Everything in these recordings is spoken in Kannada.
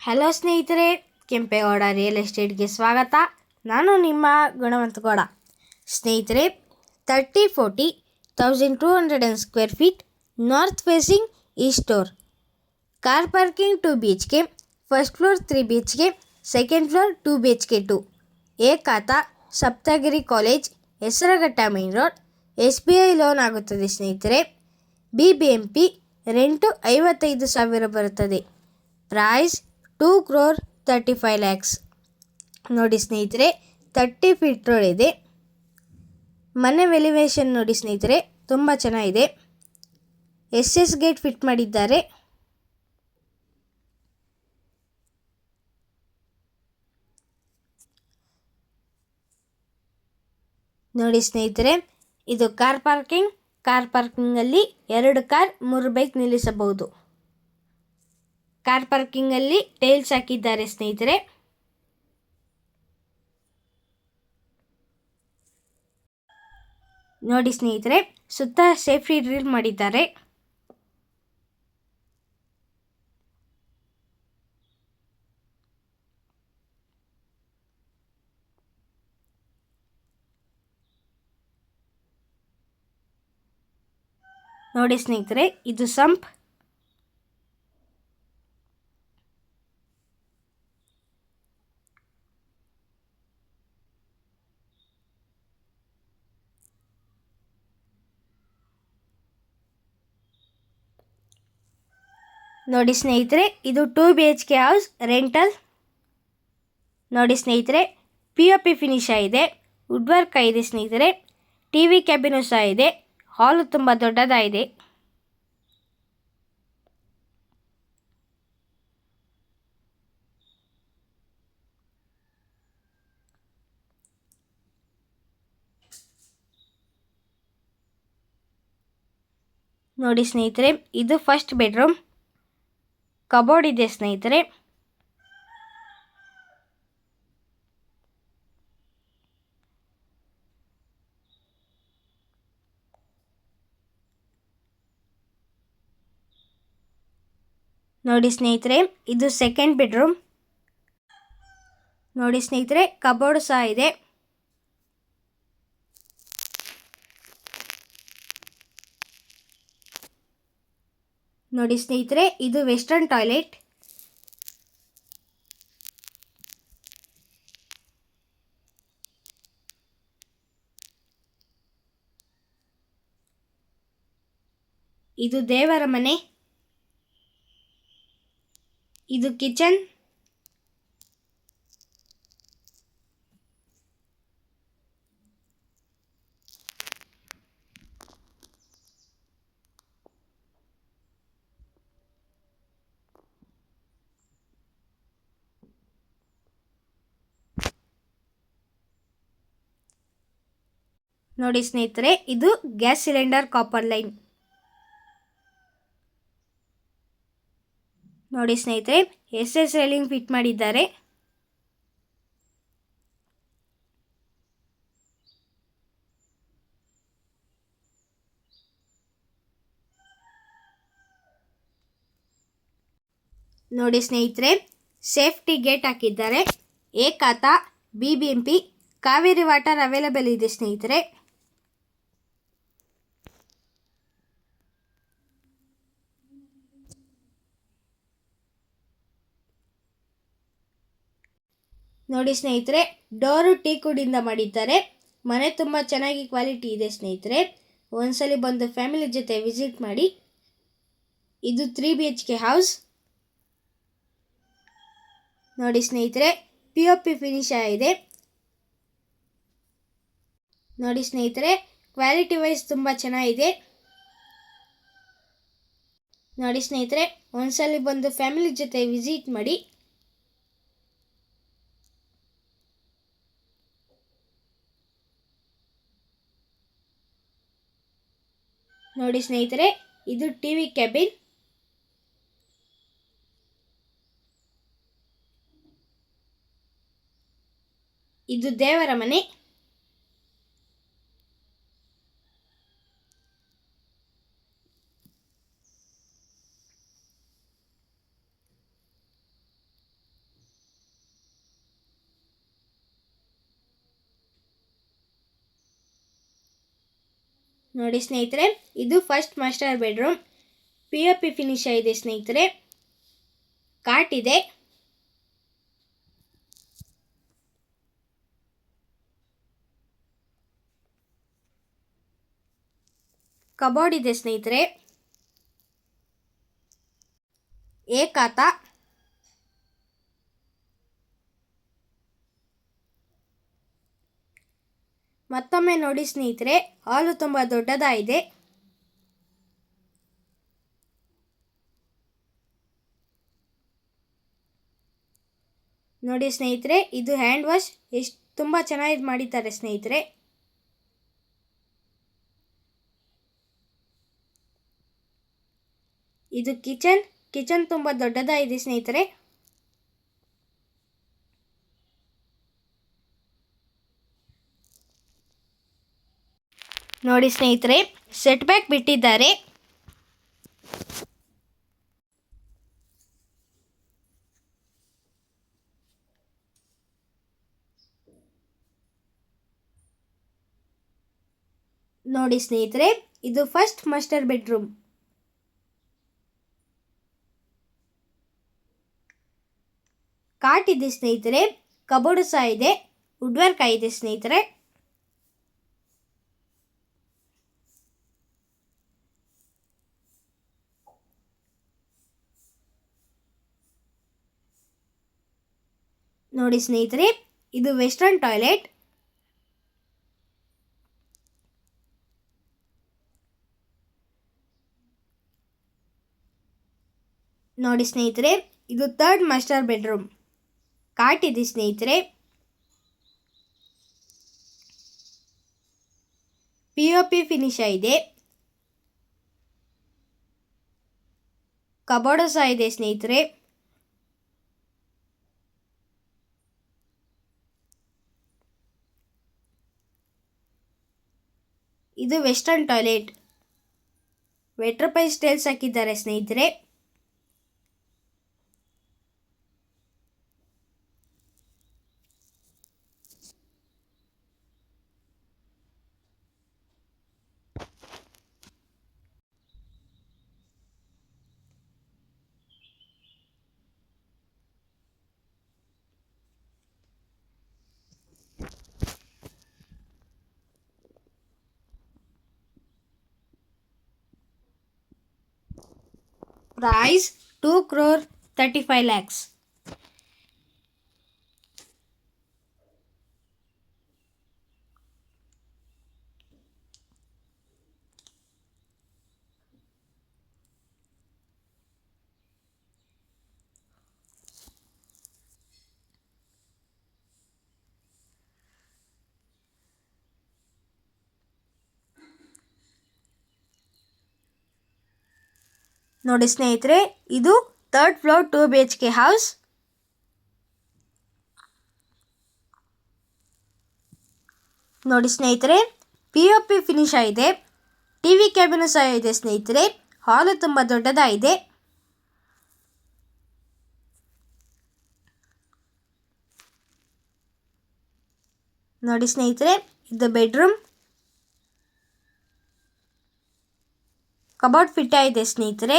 ಹಲೋ ಸ್ನೇಹಿತರೆ, ಕೆಂಪೇಗೌಡ ರಿಯಲ್ ಎಸ್ಟೇಟ್ಗೆ ಸ್ವಾಗತ. ನಾನು ನಿಮ್ಮ ಗುಣವಂತಗೌಡ. ಸ್ನೇಹಿತರೆ, 30-40,200 square feet north facing east door, car parking 2 BHK, first floor 3 BHK, second floor 2 BHK 2, ಏಕಾತ, Saptagiri college, Hesaraghatta main road. SBI loan ಆಗುತ್ತದೆ ಸ್ನೇಹಿತರೆ. BBMP ರೆಂಟು 55,000 ಬರುತ್ತದೆ. ಪ್ರೈಸ್ 2,35,00,000. ನೋಡಿ ಸ್ನೇಹಿತರೆ, 30 ಫೀಟ್ ರೋಡ್ ಇದೆ. ಮನೆ ವೆಲಿವೇಶನ್ ನೋಡಿ ಸ್ನೇಹಿತರೆ, ತುಂಬ ಚೆನ್ನಾಗಿದೆ. SS ಗೇಟ್ ಫಿಟ್ ಮಾಡಿದ್ದಾರೆ. ನೋಡಿ ಸ್ನೇಹಿತರೆ, ಇದು ಕಾರ್ ಪಾರ್ಕಿಂಗಲ್ಲಿ 2 ಕಾರ್ 3 ಬೈಕ್ ನಿಲ್ಲಿಸಬಹುದು. ಕಾರ್ ಪಾರ್ಕಿಂಗಲ್ಲಿ ಟೈಲ್ಸ್ ಹಾಕಿದ್ದಾರೆ ಸ್ನೇಹಿತರೆ. ನೋಡಿ ಸ್ನೇಹಿತರೆ, ಸುತ್ತ ಸೇಫ್ಟಿ ಡ್ರಿಲ್ ಮಾಡಿದ್ದಾರೆ. ನೋಡಿ ಸ್ನೇಹಿತರೆ, ಇದು ಸಂಪ್. ನೋಡಿ ಸ್ನೇಹಿತರೆ, ಇದು 2 BHK ಹೌಸ್ ರೆಂಟಲ್. ನೋಡಿ ಸ್ನೇಹಿತರೆ, POP ಫಿನಿಶ್ ಆಗಿದೆ, ವುಡ್ ವರ್ಕ್ ಆಗಿದೆ ಸ್ನೇಹಿತರೆ. TV ಕ್ಯಾಬಿನು ಸಹ ಇದೆ. ಹಾಲು ತುಂಬ ದೊಡ್ಡದಾಗಿದೆ. ನೋಡಿ ಸ್ನೇಹಿತರೆ, ಇದು ಫಸ್ಟ್ ಬೆಡ್ರೂಮ್. ಕಬೋರ್ಡ್ ಇದೆ ಸ್ನೇಹಿತರೆ. ನೋಡಿ ಸ್ನೇಹಿತರೆ, ಇದು ಸೆಕೆಂಡ್ ಬೆಡ್ರೂಮ್. ನೋಡಿ ಸ್ನೇಹಿತರೆ, ಕಬೋರ್ಡ್ ಸಹ ಇದೆ. ನೋಡಿ ಸ್ನೇಹಿತರೆ, ಇದು ವೆಸ್ಟರ್ನ್ ಟಾಯ್ಲೆಟ್. ಇದು ದೇವರ ಮನೆ. ಇದು ಕಿಚನ್. ನೋಡಿ ಸ್ನೇಹಿತರೆ, ಇದು ಗ್ಯಾಸ್ ಸಿಲಿಂಡರ್ ಕಾಪರ್ ಲೈನ್. ನೋಡಿ ಸ್ನೇಹಿತರೆ, SS ರೈಲಿಂಗ್ ಫಿಟ್ ಮಾಡಿದ್ದಾರೆ. ನೋಡಿ ಸ್ನೇಹಿತರೆ, ಸೇಫ್ಟಿ ಗೇಟ್ ಹಾಕಿದ್ದಾರೆ. ಏಕಾತ, BBMP, ಕಾವೇರಿ ವಾಟರ್ ಅವೈಲೇಬಲ್ ಇದೆ ಸ್ನೇಹಿತರೆ. ನೋಡಿ ಸ್ನೇಹಿತರೆ, ಡೋರು ಟೀಕುಡಿಂದ ಮಾಡಿದ್ದಾರೆ. ಮನೆ ತುಂಬ ಚೆನ್ನಾಗಿ ಕ್ವಾಲಿಟಿ ಇದೆ ಸ್ನೇಹಿತರೆ. ಒಂದ್ಸಲಿ ಬಂದು ಫ್ಯಾಮಿಲಿ ಜೊತೆ ವಿಸಿಟ್ ಮಾಡಿ. ಇದು 3 BHK ಹೌಸ್. ನೋಡಿ ಸ್ನೇಹಿತರೆ, POP ಫಿನಿಶ್ ಆಗಿದೆ. ನೋಡಿ ಸ್ನೇಹಿತರೆ, ಕ್ವಾಲಿಟಿ ವೈಸ್ ತುಂಬ ಚೆನ್ನಾಗಿದೆ. ನೋಡಿ ಸ್ನೇಹಿತರೆ, ಒಂದ್ಸಲಿ ಬಂದು ಫ್ಯಾಮಿಲಿ ಜೊತೆ ವಿಸಿಟ್ ಮಾಡಿ. ನೋಡಿ ಸ್ನೇಹಿತರೆ, ಇದು TV ಕ್ಯಾಬಿನ್. ಇದು ದೇವರ ಮನೆ. ನೋಡಿ ಸ್ನೇಹಿತರೆ, ಇದು first master bedroom. POP finish ಆಗಿದೆ ಸ್ನೇಹಿತರೆ. ಕಾಟ್ ಇದೆ. ಕಬೋರ್ಡ್ ಇದೆ ಸ್ನೇಹಿತರೆ. ಏಕಾತ. ಮತ್ತೊಮ್ಮೆ ನೋಡಿ ಸ್ನೇಹಿತರೆ, ಹಾಲು ತುಂಬ ದೊಡ್ಡದಾಗಿದೆ. ನೋಡಿ ಸ್ನೇಹಿತರೆ, ಇದು ಹ್ಯಾಂಡ್ ವಾಶ್ ಎಷ್ಟು ತುಂಬ ಚೆನ್ನಾಗಿ ಮಾಡಿದ್ದಾರೆ ಸ್ನೇಹಿತರೆ. ಇದು ಕಿಚನ್ ತುಂಬ ದೊಡ್ಡದಾಗಿದೆ ಸ್ನೇಹಿತರೆ. ನೋಡಿ ಸ್ನೇಹಿತರೆ, ಸೆಟ್ ಬ್ಯಾಕ್ ಬಿಟ್ಟಿದ್ದಾರೆ. ನೋಡಿ ಸ್ನೇಹಿತರೆ, ಇದು ಫಸ್ಟ್ ಮಾಸ್ಟರ್ ಬೆಡ್ರೂಮ್. ಕಾಟ್ ಇದೆ ಸ್ನೇಹಿತರೆ. ಕಬೋರ್ಡ್ ಸಹ ಇದೆ. ವುಡ್ ವರ್ಕ್ ಆಗಿದೆ ಸ್ನೇಹಿತರೆ. ನೋಡಿ ಸ್ನೇಹಿತರೆ, ಇದು ವೆಸ್ಟರ್ನ್ ಟಾಯ್ಲೆಟ್. ನೋಡಿ ಸ್ನೇಹಿತರೆ, ಇದು ಥರ್ಡ್ ಮಾಸ್ಟರ್ ಬೆಡ್ರೂಮ್. ಕಾಟ್ ಇದೆ ಸ್ನೇಹಿತರೆ. POP ಫಿನಿಶ್ ಆಗಿದೆ. ಕಬೋರ್ಡ್ ಸಹ ಇದೆ ಸ್ನೇಹಿತರೆ. ಇದು ವೆಸ್ಟರ್ನ್ ಟಾಯ್ಲೆಟ್. ವೆಟ್ರಪೈ ಸ್ಟೈಲ್ಸ್ ಹಾಕಿದ್ದಾರೆ ಸ್ನೇಹಿತರೆ. Price 2,35 lakhs. ನೋಡಿ ಸ್ನೇಹಿತರೆ, ಇದು ಥರ್ಡ್ ಫ್ಲೋರ್ 2 BHK ಹೌಸ್. ನೋಡಿ ಸ್ನೇಹಿತರೆ, POP ಫಿನಿಶ್ ಆಗಿದೆ. TV ಕ್ಯಾಬಿನ್ ಸಹ ಇದೆ ಸ್ನೇಹಿತರೆ. ಹಾಲು ತುಂಬ ದೊಡ್ಡದಾಗಿದೆ. ನೋಡಿ ಸ್ನೇಹಿತರೆ, ಇದು ಬೆಡ್ರೂಮ್. ಕಬೋರ್ಡ್ ಫಿಟ್ ಆಗಿದೆ ಸ್ನೇಹಿತರೆ.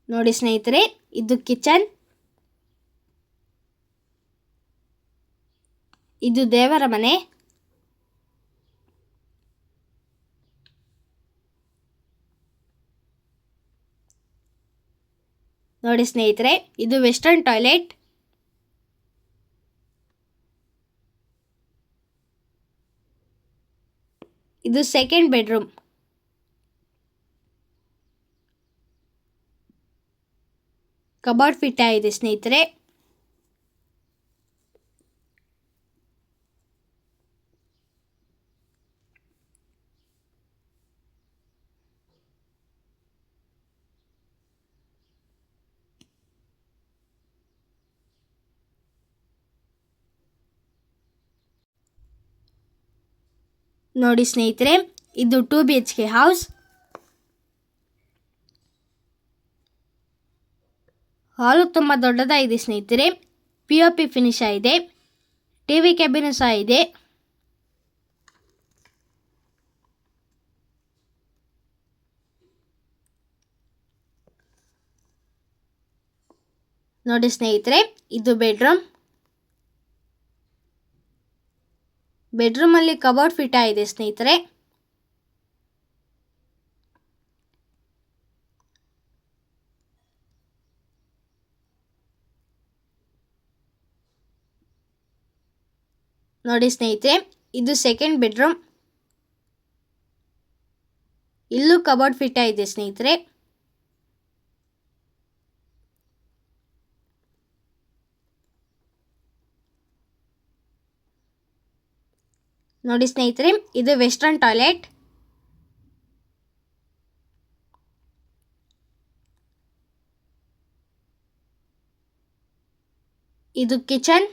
ನೋಡಿ ಸ್ನೇಹಿತರೆ, ಇದು ಕಿಚನ್. ಇದು ದೇವರ ಮನೆ. ನೋಡಿ ಸ್ನೇಹಿತರೆ, ಇದು ವೆಸ್ಟರ್ನ್ ಟಾಯ್ಲೆಟ್. ಇದು ಸೆಕೆಂಡ್ ಬೆಡ್ರೂಮ್. ಕಬೋರ್ಡ್ ಫಿಟ್ ಆಗಿದೆ ಸ್ನೇಹಿತರೆ. ನೋಡಿ ಸ್ನೇಹಿತರೆ, ಇದು 2 BHK ಹೌಸ್. ಹಾಲು ತುಂಬ ದೊಡ್ಡದಾಗಿದೆ ಸ್ನೇಹಿತರೆ. POP ಫಿನಿಶ್ ಆಗಿದೆ. TV ಕ್ಯಾಬಿನ್ ಸಹ ಇದೆ. ನೋಡಿ ಸ್ನೇಹಿತರೆ, ಇದು ಬೆಡ್ರೂಮಲ್ಲಿ ಕಬೋರ್ಡ್ ಫಿಟ್ ಆಗಿದೆ ಸ್ನೇಹಿತರೆ. ನೋಡಿ ಸ್ನೇಹಿತರೆ, ಇದು ಸೆಕೆಂಡ್ ಬೆಡ್ರೂಮ್. ಇಲ್ಲೂ ಕಬೋರ್ಡ್ ಫಿಟ್ ಆಗಿದೆ ಸ್ನೇಹಿತರೆ. ನೋಡಿ ಸ್ನೇಹಿತರೆ, ಇದು ವೆಸ್ಟರ್ನ್ ಟಾಯ್ಲೆಟ್. ಇದು ಕಿಚನ್.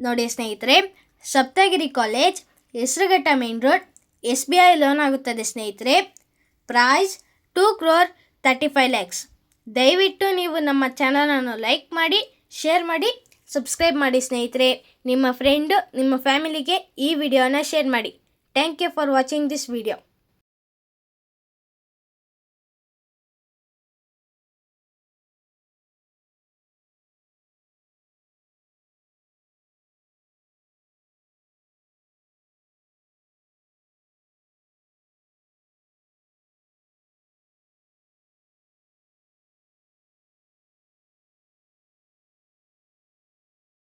ನೋಡಿ ಸ್ನೇಹಿತರೆ, Saptagiri college, Hesaraghatta main road, SBI loan ಆಗುತ್ತದೆ ಸ್ನೇಹಿತರೆ. ಪ್ರೈಸ್ 2,35,00,000. ದಯವಿಟ್ಟು ನೀವು ನಮ್ಮ ಚಾನಲನ್ನು ಲೈಕ್ ಮಾಡಿ, ಶೇರ್ ಮಾಡಿ, ಸಬ್ಸ್ಕ್ರೈಬ್ ಮಾಡಿ ಸ್ನೇಹಿತರೆ. ನಿಮ್ಮ ಫ್ರೆಂಡು, ನಿಮ್ಮ ಫ್ಯಾಮಿಲಿಗೆ ಈ ವಿಡಿಯೋನ ಶೇರ್ ಮಾಡಿ. Thank you for watching this video.